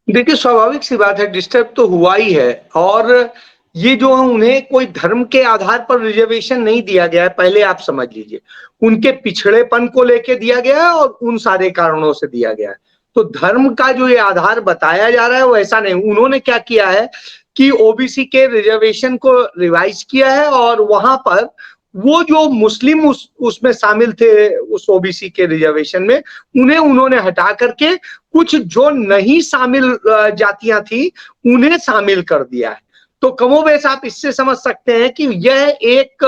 देखिए, स्वाभाविक सी बात है, डिस्टर्ब तो हुआ ही है। और ये जो उन्हें कोई धर्म के आधार पर रिजर्वेशन नहीं दिया गया है, पहले आप समझ लीजिए। उनके पिछड़ेपन को लेके दिया गया है और उन सारे कारणों से दिया गया है। तो धर्म का जो ये आधार बताया जा रहा है वो ऐसा नहीं। उन्होंने क्या किया है कि ओबीसी के रिजर्वेशन को रिवाइज किया है और वहां पर वो जो मुस्लिम उसमें शामिल थे, उस ओबीसी के रिजर्वेशन में, उन्हें उन्होंने हटा करके कुछ जो नहीं शामिल जातियां थी उन्हें शामिल कर दिया है। तो कमोबेश आप इससे समझ सकते हैं कि यह एक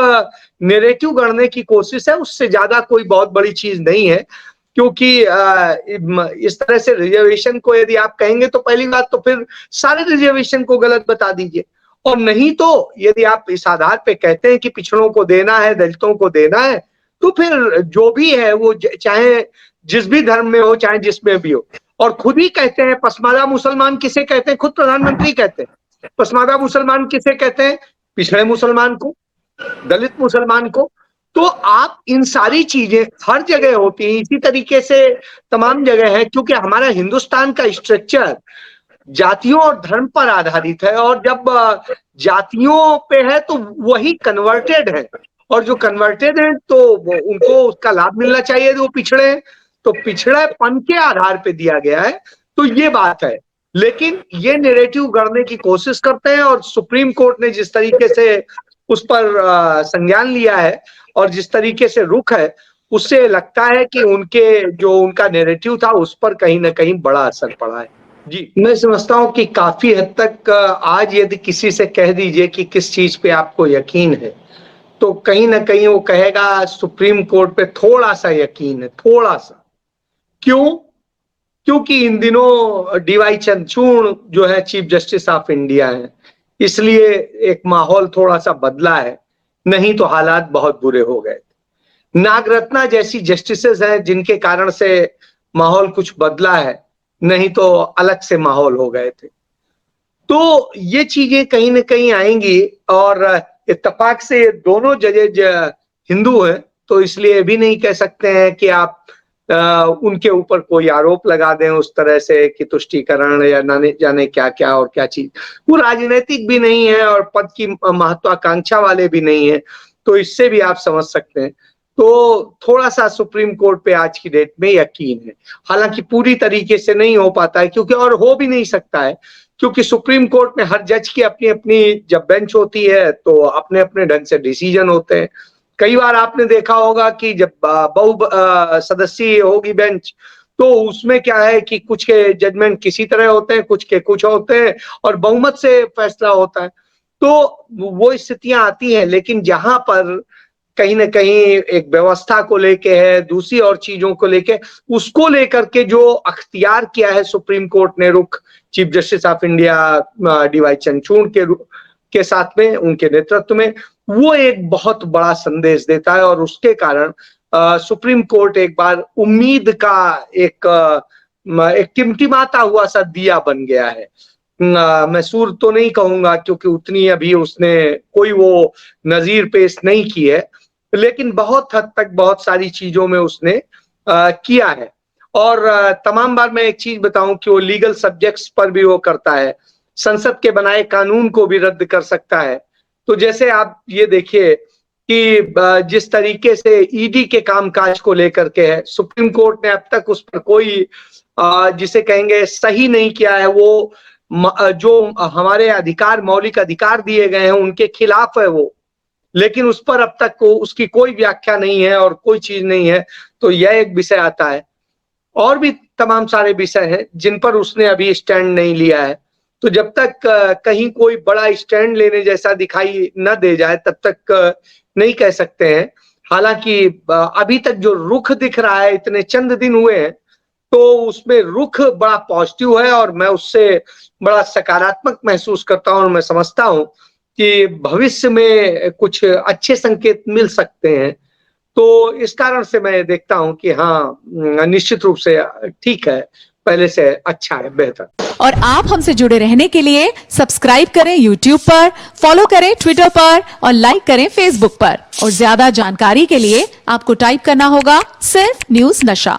नैरेटिव गढ़ने की कोशिश है, उससे ज्यादा कोई बहुत बड़ी चीज नहीं है। क्योंकि इस तरह से रिजर्वेशन को यदि आप कहेंगे तो पहली बात तो फिर सारे रिजर्वेशन को गलत बता दीजिए। और नहीं तो यदि आप इस आधार पे कहते हैं कि पिछड़ों को देना है, दलितों को देना है, तो फिर जो भी है वो चाहे जिस भी धर्म में हो, चाहे जिसमें भी हो। और खुद ही कहते हैं पसमादा मुसलमान किसे कहते हैं, खुद प्रधानमंत्री कहते हैं। पसमादा मुसलमान किसे कहते हैं? पिछड़े मुसलमान को, दलित मुसलमान को। तो आप इन सारी चीजें हर जगह होती हैं, इसी तरीके से तमाम जगह है। क्योंकि हमारा हिंदुस्तान का स्ट्रक्चर जातियों और धर्म पर आधारित है, और जब जातियों पे है तो वही कन्वर्टेड है, और जो कन्वर्टेड है तो उनको उसका लाभ मिलना चाहिए जो पिछड़े हैं। तो पिछड़ेपन के आधार पे दिया गया है, तो ये बात है। लेकिन ये नैरेटिव गढ़ने की कोशिश करते हैं, और सुप्रीम कोर्ट ने जिस तरीके से उस पर संज्ञान लिया है और जिस तरीके से रुख है, उससे लगता है कि उनका नैरेटिव था उस पर कहीं ना कहीं बड़ा असर पड़ा है। जी, मैं समझता हूँ कि काफी हद तक आज यदि किसी से कह दीजिए कि किस चीज पे आपको यकीन है, तो कहीं ना कहीं वो कहेगा सुप्रीम कोर्ट पे थोड़ा सा यकीन है, थोड़ा सा। क्यों? क्योंकि इन दिनों डीवाई चंद्रचूड़ जो है चीफ जस्टिस ऑफ इंडिया है, इसलिए एक माहौल थोड़ा सा बदला है। नहीं तो हालात बहुत बुरे हो गए थे। नागरत्ना जैसी जस्टिसेस हैं जिनके कारण से माहौल कुछ बदला है, नहीं तो अलग से माहौल हो गए थे। तो ये चीजें कहीं ना कहीं आएंगी। और इत्तेफाक से ये दोनों जजेज हिंदू हैं, तो इसलिए भी नहीं कह सकते हैं कि आप उनके ऊपर कोई आरोप लगा दें उस तरह से कि तुष्टीकरण या ना जाने क्या क्या और क्या चीज। वो राजनीतिक भी नहीं है और पद की महत्वाकांक्षा वाले भी नहीं है, तो इससे भी आप समझ सकते हैं। तो थोड़ा सा सुप्रीम कोर्ट पे आज की डेट में यकीन है। हालांकि पूरी तरीके से नहीं हो पाता है, क्योंकि और हो भी नहीं सकता है, क्योंकि सुप्रीम कोर्ट में हर जज की अपनी अपनी जब बेंच होती है तो अपने अपने ढंग से डिसीजन होते हैं। कई बार आपने देखा होगा कि जब बहु सदस्यीय होगी बेंच, तो उसमें क्या है कि कुछ के जजमेंट किसी तरह होते हैं, कुछ के कुछ होते हैं, और बहुमत से फैसला होता है। तो वो स्थितियां आती हैं। लेकिन जहां पर कहीं ना कहीं एक व्यवस्था को लेके है, दूसरी और चीजों को लेके, उसको लेकर के जो अख्तियार किया है सुप्रीम कोर्ट ने रुख chief justice of India DY Chandrachud के साथ में, उनके नेतृत्व में, वो एक बहुत बड़ा संदेश देता है। और उसके कारण सुप्रीम कोर्ट एक बार उम्मीद का एक टिमटिमाता हुआ सा दिया बन गया है। मैं सूर तो नहीं कहूंगा, क्योंकि उतनी अभी उसने कोई वो नजीर पेश नहीं की है, लेकिन बहुत हद तक बहुत सारी चीजों में उसने किया है। और तमाम बार मैं एक चीज बताऊं कि वो लीगल सब्जेक्ट्स पर भी वो करता है, संसद के बनाए कानून को भी रद्द कर सकता है। तो जैसे आप ये देखिए कि जिस तरीके से ईडी के कामकाज को लेकर के है, सुप्रीम कोर्ट ने अब तक उस पर कोई जिसे कहेंगे सही नहीं किया है। वो जो हमारे अधिकार, मौलिक अधिकार दिए गए हैं, उनके खिलाफ है वो। लेकिन उस पर अब तक उसकी कोई व्याख्या नहीं है और कोई चीज नहीं है। तो यह एक विषय आता है। और भी तमाम सारे विषय हैं जिन पर उसने अभी स्टैंड नहीं लिया है। तो जब तक कहीं कोई बड़ा स्टैंड लेने जैसा दिखाई न दे जाए, तब तक नहीं कह सकते हैं। हालांकि अभी तक जो रुख दिख रहा है, इतने चंद दिन हुए हैं, तो उसमें रुख बड़ा पॉजिटिव है और मैं उससे बड़ा सकारात्मक महसूस करता हूं। और मैं समझता हूं कि भविष्य में कुछ अच्छे संकेत मिल सकते हैं। तो इस कारण से मैं देखता हूं कि हाँ, निश्चित रूप से ठीक है, पहले से अच्छा है, बेहतर। और आप हमसे जुड़े रहने के लिए सब्सक्राइब करें YouTube पर, फॉलो करें Twitter पर और लाइक करें Facebook पर। और ज्यादा जानकारी के लिए आपको टाइप करना होगा सिर्फ न्यूज नशा।